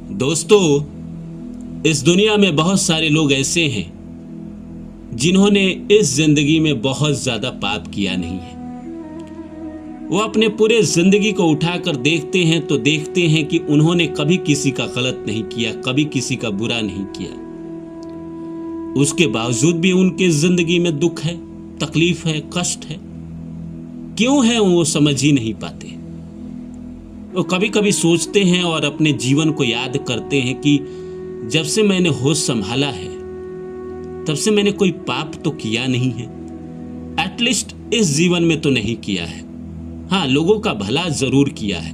दोस्तों, इस दुनिया में बहुत सारे लोग ऐसे हैं जिन्होंने इस जिंदगी में बहुत ज्यादा पाप किया नहीं है। वो अपने पूरे जिंदगी को उठाकर देखते हैं तो देखते हैं कि उन्होंने कभी किसी का गलत नहीं किया, कभी किसी का बुरा नहीं किया। उसके बावजूद भी उनके जिंदगी में दुख है, तकलीफ है, कष्ट है। क्यों है वो समझ ही नहीं पाते। वो कभी कभी सोचते हैं और अपने जीवन को याद करते हैं कि जब से मैंने होश संभाला है तब से मैंने कोई पाप तो किया नहीं है, एटलीस्ट इस जीवन में तो नहीं किया है। हाँ, लोगों का भला जरूर किया है,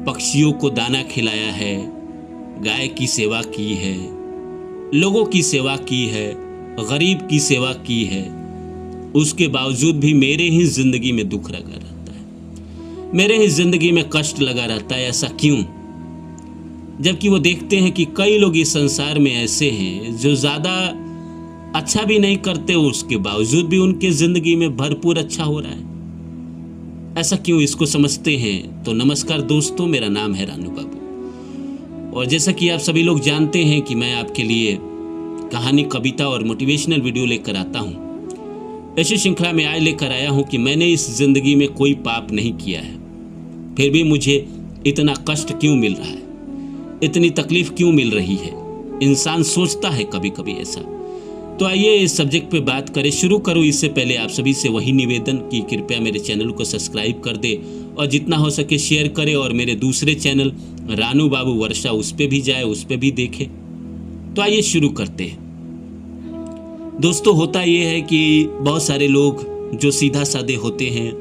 पक्षियों को दाना खिलाया है, गाय की सेवा की है, लोगों की सेवा की है, गरीब की सेवा की है। उसके बावजूद भी मेरे ही जिंदगी में दुख लगा रहता है, मेरे ही जिंदगी में कष्ट लगा रहता है। ऐसा क्यों? जबकि वो देखते हैं कि कई लोग इस संसार में ऐसे हैं जो ज़्यादा अच्छा भी नहीं करते, उसके बावजूद भी उनके ज़िंदगी में भरपूर अच्छा हो रहा है। ऐसा क्यों, इसको समझते हैं। तो नमस्कार दोस्तों, मेरा नाम है रानू बाबू और जैसा कि आप सभी लोग जानते हैं कि मैं आपके लिए कहानी, कविता और मोटिवेशनल वीडियो लेकर आता हूँ। ऐसी श्रृंखला में आज लेकर आया हूँ कि मैंने इस ज़िंदगी में कोई पाप नहीं किया है, फिर भी मुझे इतना कष्ट क्यों मिल रहा है, इतनी तकलीफ क्यों मिल रही है। इंसान सोचता है कभी कभी ऐसा। तो आइए इस सब्जेक्ट पे बात करें। शुरू करूँ इससे पहले आप सभी से वही निवेदन कि कृपया मेरे चैनल को सब्सक्राइब कर दे और जितना हो सके शेयर करें, और मेरे दूसरे चैनल रानू बाबू वर्षा उस पे भी जाए, उस पे भी देखे। तो आइए शुरू करते हैं। दोस्तों, होता ये है कि बहुत सारे लोग जो सीधा साधे होते हैं,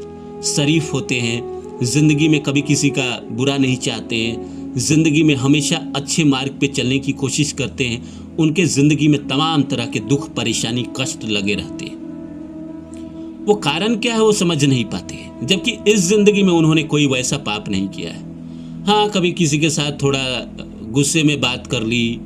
शरीफ होते हैं, जिंदगी में कभी किसी का बुरा नहीं चाहते हैं, जिंदगी में हमेशा अच्छे मार्ग पे चलने की कोशिश करते हैं, उनके जिंदगी में तमाम तरह के दुख, परेशानी, कष्ट लगे रहते हैं। वो कारण क्या है वो समझ नहीं पाते, जबकि इस जिंदगी में उन्होंने कोई वैसा पाप नहीं किया है। हाँ, कभी किसी के साथ थोड़ा गुस्से में बात कर ली,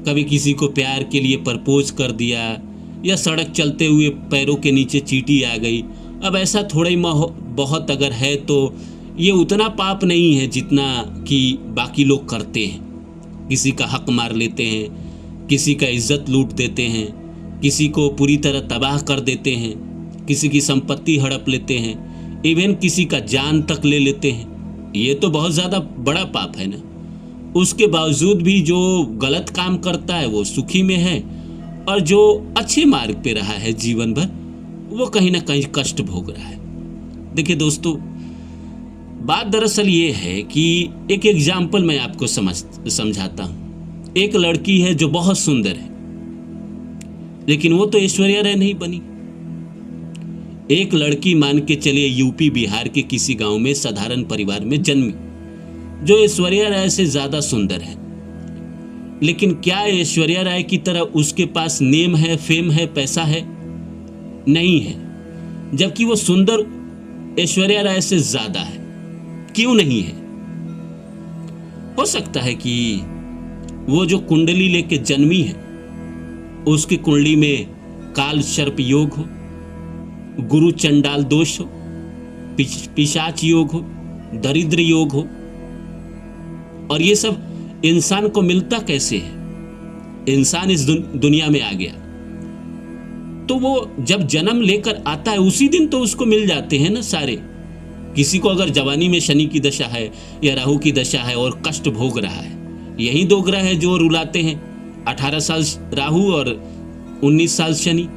कभी किसी को प्यार के लिए प्रपोज कर दिया, या सड़क चलते हुए पैरों के नीचे चींटी आ गई। अब ऐसा थोड़ा ही बहुत अगर है तो ये उतना पाप नहीं है जितना कि बाकी लोग करते हैं। किसी का हक मार लेते हैं, किसी का इज्जत लूट देते हैं, किसी को पूरी तरह तबाह कर देते हैं, किसी की संपत्ति हड़प लेते हैं, इवन किसी का जान तक ले लेते हैं। ये तो बहुत ज़्यादा बड़ा पाप है ना। उसके बावजूद भी जो गलत काम करता है वो सुखी में है, और जो अच्छे मार्ग पे रहा है जीवन भर वो कहीं ना कहीं कष्ट भोग रहा है। देखिए दोस्तों, बात दरअसल ये है कि एक एग्जाम्पल मैं आपको समझाता हूँ। एक लड़की है जो बहुत सुंदर है, लेकिन वो तो ऐश्वर्या राय नहीं बनी। एक लड़की मान के चलिए यूपी बिहार के किसी गांव में साधारण परिवार में जन्मी, जो ऐश्वर्या राय से ज्यादा सुंदर है। लेकिन क्या ऐश्वर्या राय की तरह उसके पास नेम है, फेम है, पैसा है? नहीं है। जबकि वो सुंदर ऐश्वर्या राय से ज्यादा है। क्यों नहीं है? हो सकता है कि वो जो कुंडली लेके जन्मी है उसकी कुंडली में काल सर्प योग हो, गुरु चंडाल दोष हो, पिशाच योग हो, दरिद्र योग हो। और ये सब इंसान को मिलता कैसे है? इंसान इस दुनिया में आ गया तो वो जब जन्म लेकर आता है उसी दिन तो उसको मिल जाते हैं ना सारे। किसी को अगर जवानी में शनि की दशा है या राहु की दशा है और कष्ट भोग रहा है, यही दो ग्रह है जो रुलाते हैं। 18 साल राहु और 19 साल शनि।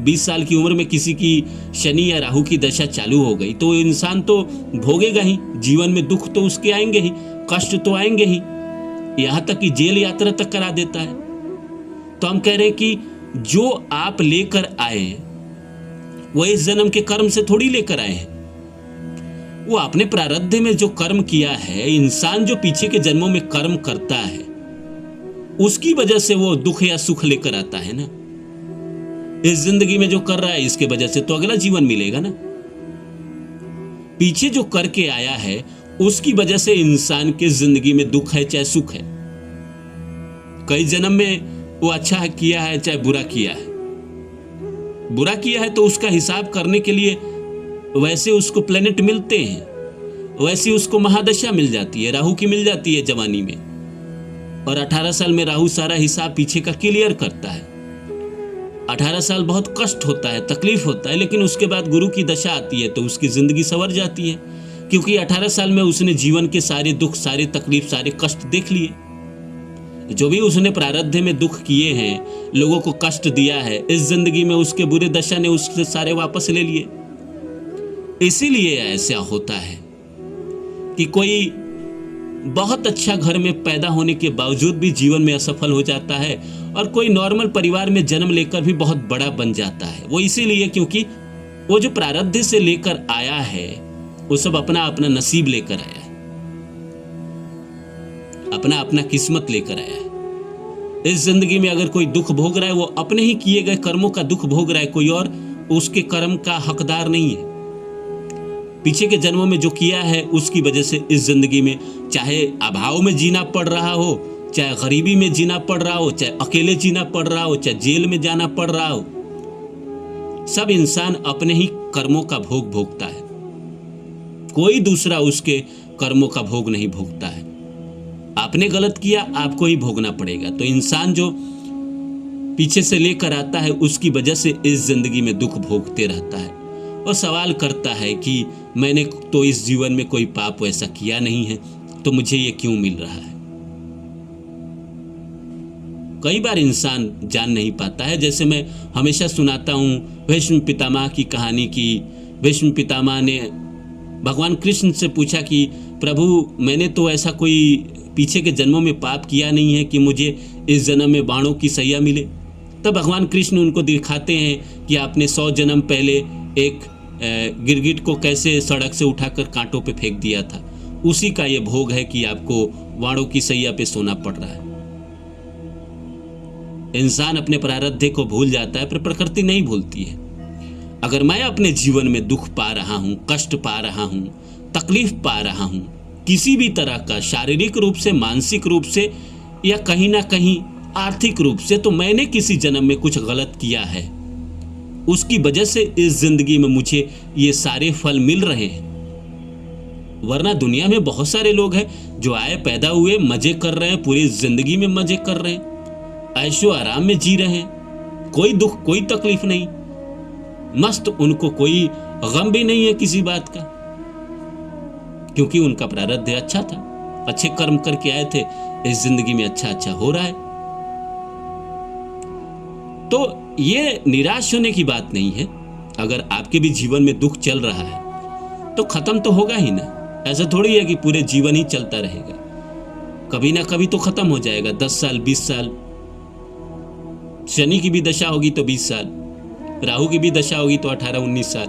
20 साल की उम्र में किसी की शनि या राहु की दशा चालू हो गई तो इंसान तो भोगेगा ही, जीवन में दुख तो उसके आएंगे ही, कष्ट तो आएंगे ही, यहाँ तक कि जेल यात्रा तक करा देता है। तो हम कह रहे हैं कि जो आप लेकर आए वो इस जन्म के कर्म से थोड़ी लेकर आए हैं। वो अपने प्रारब्ध में जो कर्म किया है, इंसान जो पीछे के जन्मों में कर्म करता है उसकी वजह से वो दुख या सुख लेकर आता है ना। इस जिंदगी में जो कर रहा है इसके वजह से तो अगला जीवन मिलेगा ना। पीछे जो करके आया है उसकी वजह से इंसान के जिंदगी में दुख है चाहे सुख है। कई जन्म में वो अच्छा किया है चाहे बुरा किया है। बुरा किया है तो उसका हिसाब करने के लिए वैसे उसको प्लेनेट मिलते हैं, वैसे उसको महादशा मिल जाती है, राहु की मिल जाती है जवानी में। और 18 साल में राहु सारा हिसाब पीछे का क्लियर करता है। 18 साल बहुत कष्ट होता है, तकलीफ होता है, लेकिन उसके बाद गुरु की दशा आती है तो उसकी जिंदगी संवर जाती है, क्योंकि 18 साल में उसने जीवन के सारे दुख, सारे तकलीफ, सारे कष्ट देख लिए। जो भी उसने प्रारब्ध में दुख किए हैं, लोगों को कष्ट दिया है, इस जिंदगी में उसके बुरे दशा ने उससे सारे वापस ले लिए। इसीलिए ऐसा होता है कि कोई बहुत अच्छा घर में पैदा होने के बावजूद भी जीवन में असफल हो जाता है, और कोई नॉर्मल परिवार में जन्म लेकर भी बहुत बड़ा बन जाता है। वो इसीलिए क्योंकि वो जो प्रारब्ध से लेकर आया है वो सब अपना अपना नसीब लेकर आया है, अपना अपना किस्मत लेकर आया है। इस जिंदगी में अगर कोई दुख भोग रहा है, वो अपने ही किए गए कर्मों का दुख भोग रहा है, कोई और उसके कर्म का हकदार नहीं है। पीछे के जन्मों में जो किया है उसकी वजह से इस जिंदगी में चाहे अभाव में जीना पड़ रहा हो, चाहे गरीबी में जीना पड़ रहा हो, चाहे अकेले जीना पड़ रहा हो, चाहे जेल में जाना पड़ रहा हो, सब इंसान अपने ही कर्मों का भोग भोगता है। कोई दूसरा उसके कर्मों का भोग नहीं भोगता है। आपने गलत किया, आपको ही भोगना पड़ेगा। तो इंसान जो पीछे से लेकर आता है उसकी वजह से इस जिंदगी में दुख भोगते रहता है और सवाल करता है कि मैंने तो इस जीवन में कोई पाप वैसा किया नहीं है, तो मुझे ये क्यों मिल रहा है। कई बार इंसान जान नहीं पाता है। जैसे मैं हमेशा सुनाता हूँ भीष्म पितामह की कहानी की। भीष्म पितामह ने भगवान कृष्ण से पूछा कि प्रभु, मैंने तो ऐसा कोई पीछे के जन्मों में पाप किया नहीं है कि मुझे इस जन्म में बाणों की सैया मिले। तब भगवान कृष्ण उनको दिखाते हैं कि आपने 100 जन्म पहले एक गिरगिट को कैसे सड़क से उठाकर कांटों पे फेंक दिया था। उसी का ये भोग है कि आपको बाणों की सैया पे सोना पड़ रहा है। इंसान अपने प्रारब्ध को भूल जाता है, पर प्रकृति नहीं भूलती है। अगर मैं अपने जीवन में दुख पा रहा हूं, कष्ट पा रहा हूं, तकलीफ पा रहा हूं, किसी भी तरह का, शारीरिक रूप से, मानसिक रूप से या कहीं ना कहीं आर्थिक रूप से, तो मैंने किसी जन्म में कुछ गलत किया है। उसकी वजह से इस जिंदगी में मुझे ये सारे फल मिल रहे हैं। वरना दुनिया में बहुत सारे लोग हैं जो आए, पैदा हुए, मजे कर रहे हैं, पूरी जिंदगी में मजे कर रहे हैं, ऐशो आराम में जी रहे हैं, कोई दुख, कोई तकलीफ नहीं, मस्त, उनको कोई गम भी नहीं है किसी बात का, क्योंकि उनका प्रारब्ध अच्छा था, अच्छे कर्म करके आए थे, इस जिंदगी में अच्छा अच्छा हो रहा है। तो ये निराश होने की बात नहीं है। अगर आपके भी जीवन में दुख चल रहा है तो खत्म तो होगा ही ना। ऐसा थोड़ी है कि पूरे जीवन ही चलता रहेगा, कभी ना कभी तो खत्म हो जाएगा। 10 साल, 20 साल, शनि की भी दशा होगी तो 20 साल, राहु की भी दशा होगी तो 18-19 साल।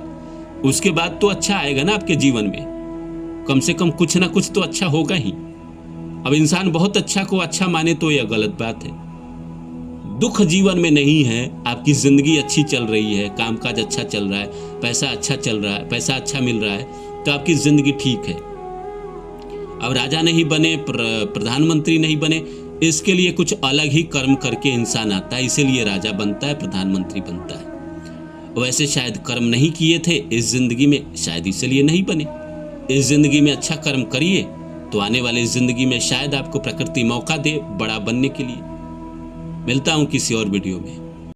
उसके बाद तो अच्छा आएगा ना आपके जीवन में, कम से कम कुछ ना कुछ तो अच्छा होगा ही। अब इंसान बहुत अच्छा को अच्छा माने तो यह गलत बात है। दुख जीवन में नहीं है, आपकी जिंदगी अच्छी चल रही है, कामकाज अच्छा चल रहा है, पैसा अच्छा चल रहा है, पैसा अच्छा मिल रहा है, तो आपकी जिंदगी ठीक है। अब राजा नहीं बने, प्रधानमंत्री नहीं बने, इसके लिए कुछ अलग ही कर्म करके इंसान आता है, इसीलिए राजा बनता है, प्रधानमंत्री बनता है। वैसे शायद कर्म नहीं किए थे इस जिंदगी में, शायद इसलिए नहीं बने। इस जिंदगी में अच्छा कर्म करिए तो आने वाली जिंदगी में शायद आपको प्रकृति मौका दे बड़ा बनने के लिए। मिलता हूं किसी और वीडियो में।